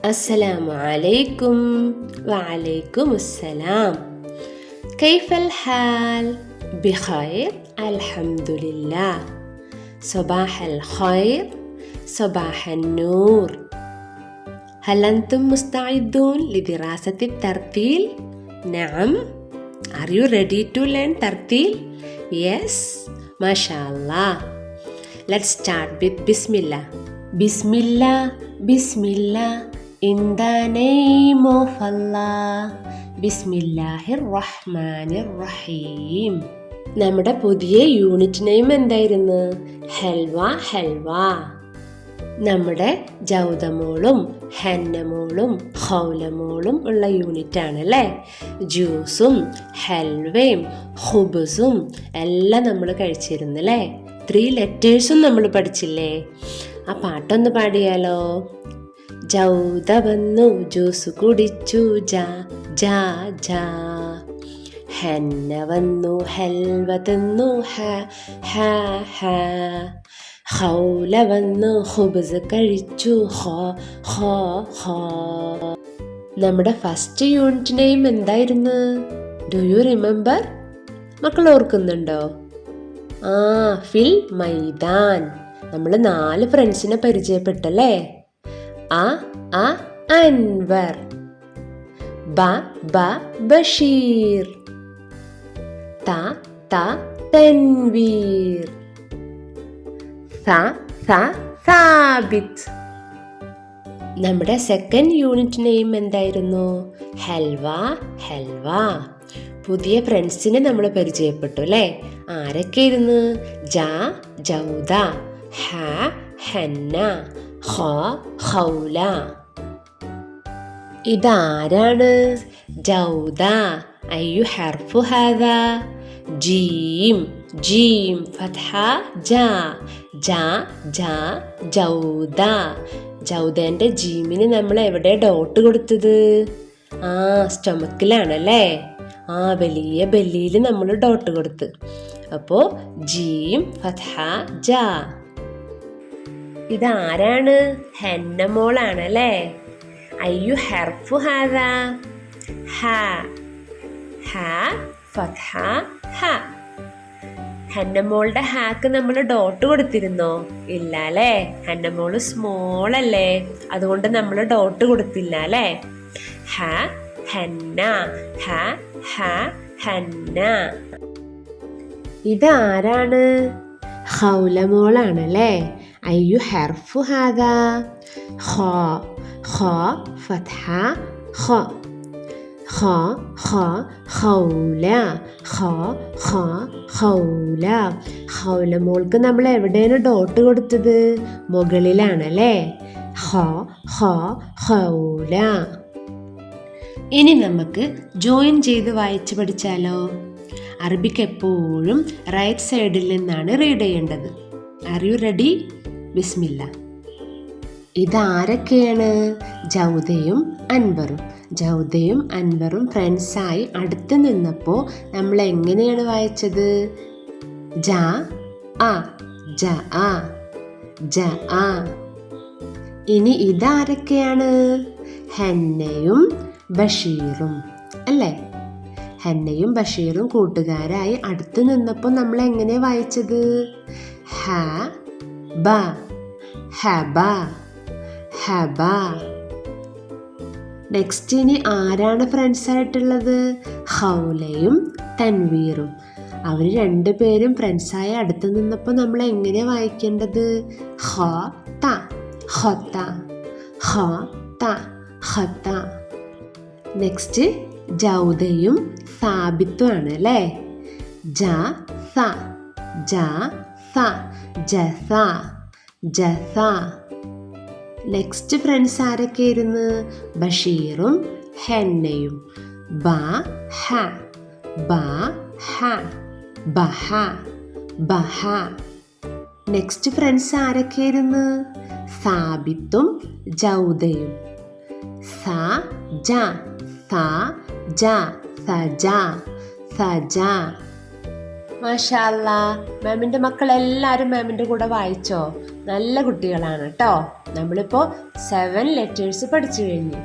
السلام عليكم وعليكم السلام. كيف الحال؟ بخير الحمد لله. صباح الخير، صباح النور. هل أنتم مستعدون لدراسة الترتيل؟ نعم. Are you ready to learn ترتيل؟ Yes. ما شاء الله. Let's start with Bismillah. Bismillah, Bismillah. In the name of Allah. ബിസ്മില്ലാഹിർ-റഹ്മാനിർ-റഹീം. നമ്മുടെ പുതിയ unit name എന്തായിരുന്നു? ഹൽവ ഹൽവ. നമ്മുടെ ജൗദമോളും ഹന്നമോളും ഹൗലമോളും ഉള്ള unit ആണ് അല്ലേ? ജ്യൂസും ഹൽവയും ഖുബ്സും എല്ലാം നമ്മൾ കഴിച്ചിരുന്നല്ലേ? 3 ലെറ്റേഴ്സും നമ്മൾ പഠിച്ചില്ലേ? ആ പാട്ടൊന്ന് പാടിയാലോ? ജൗദ വന്നു ജ്യൂസ് കുടിച്ചു ജാ ജാ ജാ. ഹന്ന വന്നു ഹൽവ തിന്നു ഹ ഹ ഹ. ഹൗല വന്നു ഖുബ്സ് കഴിച്ചു ഹ ഹ ഹ. നമ്മുടെ ഫസ്റ്റ് യൂണിറ്റ് നെയിം എന്തായിരുന്നു? Do you remember? മക്കൾ ഓർക്കുന്നുണ്ടോ? ഫിൽ മൈദാൻ. നമ്മൾ 4 ഫ്രണ്ട്സിനെ പരിചയപ്പെട്ടല്ലേ? അൻവർ, ബഷീർ, തൻവീർ, സാബിത്ത്. നമ്മുടെ സെക്കൻഡ് യൂണിറ്റ് നെയിം എന്തായിരുന്നു? ഹൽവ ഹൽവ. പുതിയ ഫ്രണ്ട്സിനെ നമ്മൾ പരിചയപ്പെട്ടു അല്ലേ? ആരൊക്കെയായിരുന്നു? ജൗദ, ഹന്ന, ഹൗല. ഇതാരാണ്? ജൗദ. അയ്യു ഹർഫു ഹാദാ? ജീം. ജീം ഫത്ഹ ജാ ജാ ജാ ജൗദ. ജൗദേന്റെ ജീമിന് നമ്മൾ എവിടെ ഡോട്ട് കൊടുത്തത്? സ്റ്റൊമക്കിലാണല്ലേ? വലിയ ബെല്ലിയിൽ നമ്മൾ ഡോട്ട് കൊടുത്ത്. അപ്പോ ജീം ഫത്ഹ ജാ. ഇതാരാണ്? ഹന്നമോളാണല്ലേ? അയ്യു ഹർഫു ഹാദാ? ഹ ഫത്ഹ ഹ. ഹന്നമോളുടെ ഹാക്ക് നമ്മൾ ഡോട്ട് കൊടുത്തിരുന്നോ? ഇല്ല അല്ലേ? ഹന്നമോള് സ്മോൾ അല്ലേ? അതുകൊണ്ട് നമ്മൾ ഡോട്ട് കൊടുത്തില്ല അല്ലേ? ഹന്ന ഹന്ന. ഇതാരാണ്? ഹൗലമോളാണല്ലേ? അയ്യു ഹർഫു ഹാദാ? ഖ ഫത്ഹ ഖ. ഹൗല ഹൗല. ഹൗലമോൾക്ക് നമ്മൾ എവിടെയാണ് ഡോട്ട് കൊടുത്തത്? മുകളിലാണല്ലേ? ഹൗല. ഇനി നമുക്ക് ജോയിൻ ചെയ്ത് വായിച്ച് പഠിച്ചാലോ? അറബിക്ക് എപ്പോഴും റൈറ്റ് സൈഡിൽ നിന്നാണ് റീഡ് ചെയ്യേണ്ടത്. Are you ready? ബിസ്മില്ല. ഇതാരൊക്കെയാണ്? ജൗദയും അൻവറും. ജൗദയും അൻവറും ഫ്രണ്ട്സായി അടുത്ത് നിന്നപ്പോൾ നമ്മൾ എങ്ങനെയാണ് വായിച്ചത്? ജ ആ ജ ആ ജ ആ. ഇനി ഇതാരൊക്കെയാണ്? ഹന്നയും ബഷീറും അല്ലേ? ഹന്നയും ബഷീറും കൂട്ടുകാരായി അടുത്ത് നിന്നപ്പോൾ നമ്മൾ എങ്ങനെ വായിച്ചത്? ഹബ ഹബ ഹബ. നെക്സ്റ്റ് ഇനി ആരാണ് ഫ്രണ്ട്സ് ആയിട്ടുള്ളത്? ഹൗലയും തൻവീറും. അവർ 2 പേരും ഫ്രണ്ട്സായി അടുത്ത് നിന്നപ്പോൾ നമ്മൾ എങ്ങനെ വായിക്കേണ്ടത്? ഹത്ത. നെക്സ്റ്റ് ജൗദയും സാബിത്തും ആണ് അല്ലേ? ജസ. നെക്സ്റ്റ് ഫ്രണ്ട്സ് ആരൊക്കെയായിരുന്നു? ബഷീറും ഹന്നയും. ബഹ. നെക്സ്റ്റ് ഫ്രണ്ട്സ് ആരൊക്കെയായിരുന്നു? സാബിത്തും ജൗദയും. സജ. മാഷാ അല്ലാ. മാമിൻ്റെ മക്കളെല്ലാവരും മാമിൻ്റെ കൂടെ വായിച്ചോ? നല്ല കുട്ടികളാണ് കേട്ടോ. നമ്മളിപ്പോൾ 7 ലെറ്റേഴ്സ് പഠിച്ചു കഴിഞ്ഞു.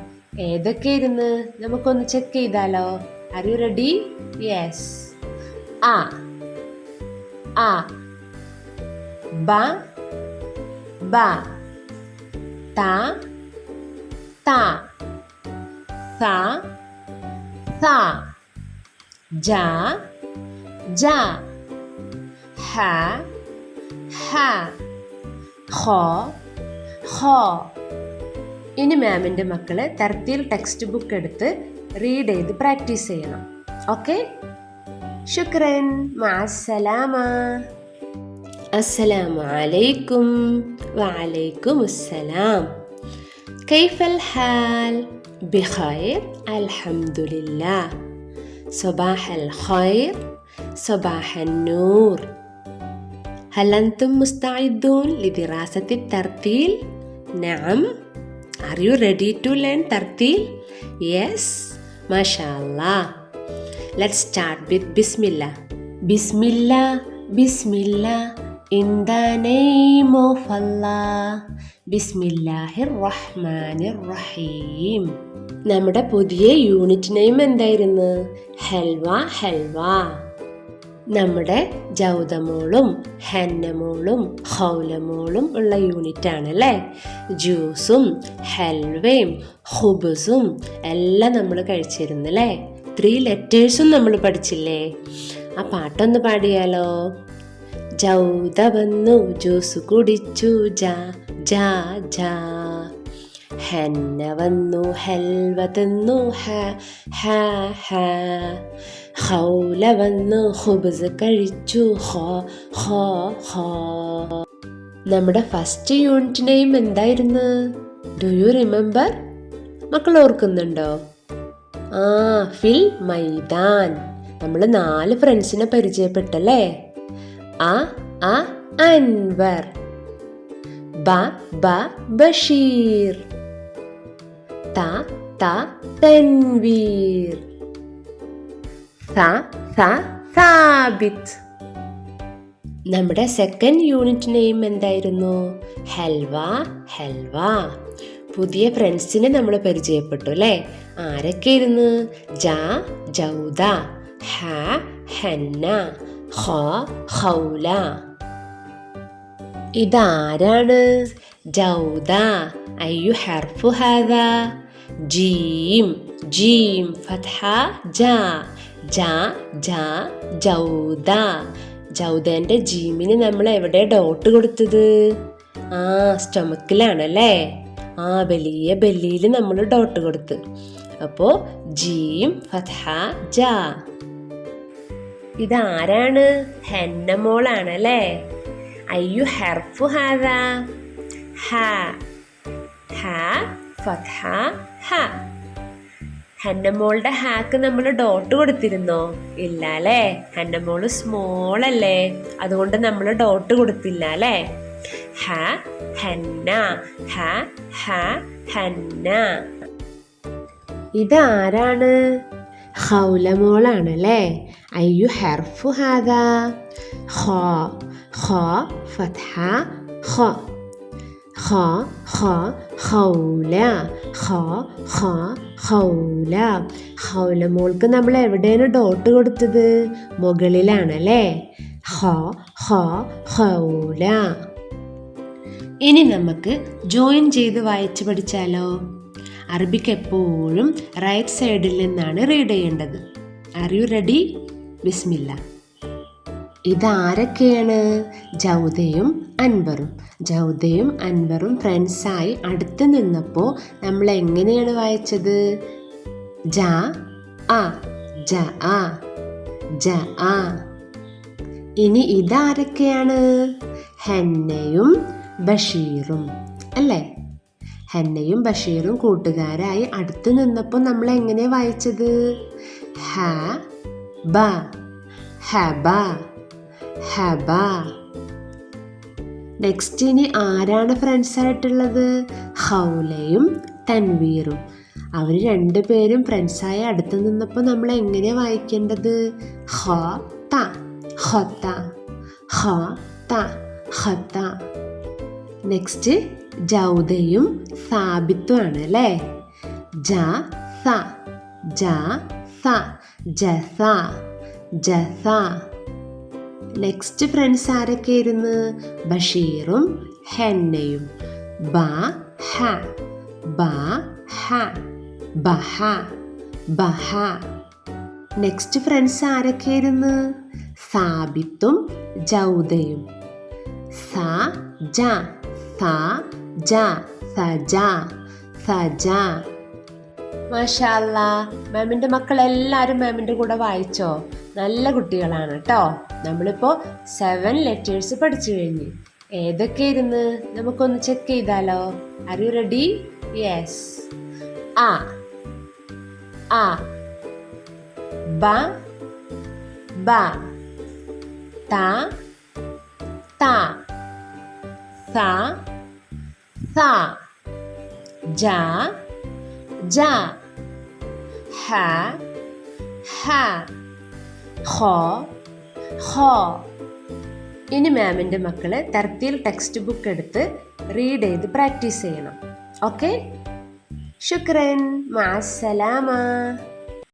ഏതൊക്കെയായിരുന്നു നമുക്കൊന്ന് ചെക്ക് ചെയ്താലോ? R you ready? യെസ്. ആ ആ ബ ബ ത ത സ സ ജ ജ ഹ ഹ ഖ ഖ. ഇനി മാമിൻ്റെ മക്കള് തർത്തീൽ ടെക്സ്റ്റ് ബുക്ക് എടുത്ത് റീഡ് ചെയ്ത് പ്രാക്ടീസ് ചെയ്യണം. ഓക്കെ? ശുക്രൻ. മഅസ്സലാമ. അസ്സലാമു അലൈക്കും. വഅലൈക്കും അസ്സലാം. കൈഫൽ ഹാൽ? ബിഖൈർ അൽഹംദുലില്ലാ. സ്വബാഹൽ ഖൈർ. സ്വബാഹൻ നൂർ. هل أنتم مستعدون لدراسة الترتيل؟ نعم. Are you ready to learn ترتيل? Yes. ما شاء الله. Let's start with Bismillah. Bismillah, Bismillah, in the name of Allah. ബിസ്മില്ലാഹിർറഹ്മാനിർറഹീം. നമ്മുടെ പുതിയ യൂണിറ്റ് നെയിം എന്തായിരുന്നു? ഹൽവ ഹൽവ. നമ്മുടെ ജൗദമോളും ഹന്നമോളും ഹൗലമോളും ഉള്ള യൂണിറ്റ് ആണല്ലേ. ജ്യൂസും ഹൽവയും ഹുബുസും എല്ലാം നമ്മൾ കഴിച്ചിരുന്നല്ലേ. 3 ലെറ്റേഴ്സും നമ്മൾ പഠിച്ചില്ലേ? ആ പാട്ടൊന്ന് പാടിയാലോ? ജൗദ വന്നു ജ്യൂസ് കുടിച്ചു ജാ ജാ ജാ. ഹന്ന വന്നു ഹൽവ തിന്നു ഹ ഹ ഹ. ഹൗല വന്നു ഹുബ്സ് കഴിച്ചു ഹ ഹ ഹ. നമ്മുടെ ഫസ്റ്റ് യൂണിറ്റ് നെയിം എന്തായിരുന്നു? Do you remember? മക്കൾ ഓർക്കുന്നുണ്ടോ? ഫിൽ മൈദാൻ. നമ്മൾ 4 ഫ്രണ്ട്സിനെ പരിചയപ്പെട്ടല്ലേ. അ അൻവർ. ബ ബഷീർ. ത തൻവീർ. സ സാബിത്ത്. നമ്മുടെ സെക്കൻഡ് യൂണിറ്റ് നെയിം എന്തായിരുന്നു? ഹൽവ ഹൽവ. പുതിയ ഫ്രണ്ട്സിനെ നമ്മൾ പരിചയപ്പെട്ടു അല്ലേ. ആരൊക്കെയായിരുന്നു? ജൗദ, ഹ ഹന്ന, ഖ ഖൗല. ഇതാരാണ്? ജൗദ. അയ്യു ഹർഫു ഹാദാ? ജീം. ജീം ഫത്ഹ ജാ ജാ ജാ ജൗദ. ജൗദേന്റെ ജീമിന് നമ്മൾ എവിടെ ഡോട്ട് കൊടുത്തത്? സ്റ്റൊമക്കിലാണല്ലേ. വലിയ ബെല്ലിയിൽ നമ്മൾ ഡോട്ട് കൊടുത്ത്. അപ്പോ ജീം ഫത്ഹ ജാ. ഇതാരാണ്? ഹന്നമോളാണല്ലേ. അയ്യു ഹർഫു ഹാദാ? ഹ ഹ ഫത്ഹ ഹ. ഹന്നമോളുടെ ഹാക്ക് നമ്മൾ ഡോട്ട് കൊടുത്തിരുന്നോ? ഇല്ല അല്ലേ. ഹന്നമോള് സ്മോൾ അല്ലേ, അതുകൊണ്ട് നമ്മൾ ഡോട്ട് കൊടുത്തില്ല അല്ലേ. ഹ ഹന്ന ഹ ഹ ഹന്ന. ഇതാരാണ്? ഹൗലമോളാണല്ലേ. അയ്യു ഹർഫു ഹാദാ? ഖ ഖ ഫത്ഹ ഖ. ഖ ഖ ഖൗല ഖ ഖ ഖൗല. ഖൗലമോൾക്ക് നമ്മൾ എവിടെയാണ് ഡോട്ട് കൊടുത്തത്? മുകളിലാണല്ലേ. ഖ ഖ ഖൗല. ഇനി നമുക്ക് ജോയിൻ ചെയ്ത് വായിച്ച് പഠിച്ചാലോ? അറബിക്ക് എപ്പോഴും റൈറ്റ് സൈഡിൽ നിന്നാണ് റീഡ് ചെയ്യേണ്ടത്. Are you ready? ബിസ്മില്ല. ഇതാരൊക്കെയാണ്? ജൗദയും അൻവറും. ജൗദയും അൻവറും ഫ്രണ്ട്സായി അടുത്ത് നിന്നപ്പോൾ നമ്മൾ എങ്ങനെയാണ് വായിച്ചത്? ജ ആ ജ ആ ജ ആ. ഇനി ഇതാരൊക്കെയാണ്? ഹന്നയും ബഷീറും അല്ലേ. ഹന്നയും ബഷീറും കൂട്ടുകാരായി അടുത്ത് നിന്നപ്പോൾ നമ്മൾ എങ്ങനെ വായിച്ചത്? ഹ ബ ഹബ ഹബ. നെക്സ്റ്റ് ഇനി ആരാണ് ഫ്രണ്ട്സ് ആയിട്ടുള്ളത്? ഹൗലയും തൻവീറും. അവർ 2 പേരും ഫ്രണ്ട്സായി അടുത്ത് നിന്നപ്പോൾ നമ്മൾ എങ്ങനെ വായിക്കേണ്ടത്? ഹ ത ഹത ഹ ത ഹത. നെക്സ്റ്റ് ജൗദയും സാബിത്തുമാണ് അല്ലേ. ജ സ ജ സ ജസ ജസ. നെക്സ്റ്റ് ഫ്രണ്ട്സ് ആരൊക്കെയായിരുന്നു? ബഷീറും ഹെന്നയും. ബ ഹ ബ ഹ ബഹ ബഹ. നെക്സ്റ്റ് ഫ്രണ്ട്സ് ആരൊക്കെയായിരുന്നു? സാബിത്തും ജൗദയും. സ ജ സ ജ സജ സജ. മാഷാ അല്ലാ, മാമിൻ്റെ മക്കളെല്ലാവരും മാമിൻ്റെ കൂടെ വായിച്ചോ? നല്ല കുട്ടികളാണ് കേട്ടോ. നമ്മളിപ്പോൾ 7 ലെറ്റേഴ്സ് പഠിച്ചു കഴിഞ്ഞു. ഏതൊക്കെയായിരുന്നു നമുക്കൊന്ന് ചെക്ക് ചെയ്താലോ? R you ready? യെസ്. അ അ ബ ബ ത ത സ സ ജ ജ ഹ ഹ ഹ ഹ. ഇനി മാമിൻ്റെ മക്കള് തർത്തീൽ ടെക്സ്റ്റ് ബുക്ക് എടുത്ത് റീഡ് ചെയ്ത് പ്രാക്ടീസ് ചെയ്യണം. ഓക്കെ, ശുക്രൻ, മഅസ്സലാമ.